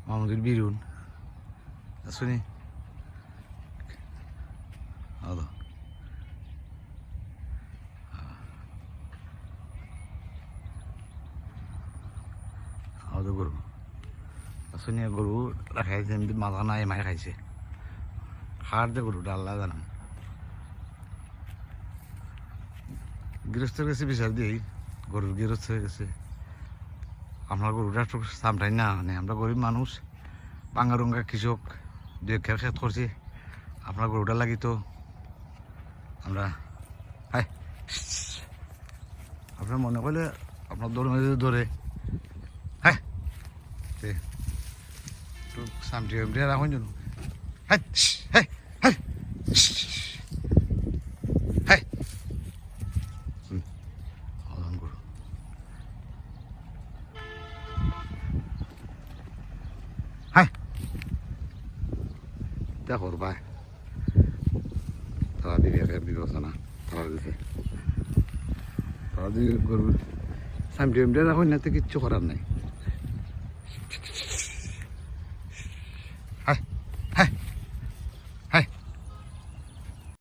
মামুদের বিরুন শুনি হলো হলো গরু শুনি গরু রাখাইছে মাথা নাই মাই খাইছে খার দে গরুটা আল্লাহ জানাম গৃহস্থের কাছে বিচার দিই গরুর গৃহস্থ হয়ে গেছে আপনার গরুটা একটু সামটাই না মানে আমরা গরিব মানুষ বাঙ্গারুঙ্গা কৃষক দু একের ক্ষেত করছি আপনার গরুটা লাগি তো আমরা হ্যাঁ আপনার মনে করলে আপনার দৌড় মেরে ধরে হ্যাঁ একটু সামটি রাখুন জন্য হ্যাঁ হ্যাঁ হ্যাঁ হ্যাঁ গরু হ্যাঁ দেখো ভাই তারা দিবি একের বিবেচনা তারা দিছে তারা দিবি গরু সামটি রাখুন না তো কিচ্ছু করার নাই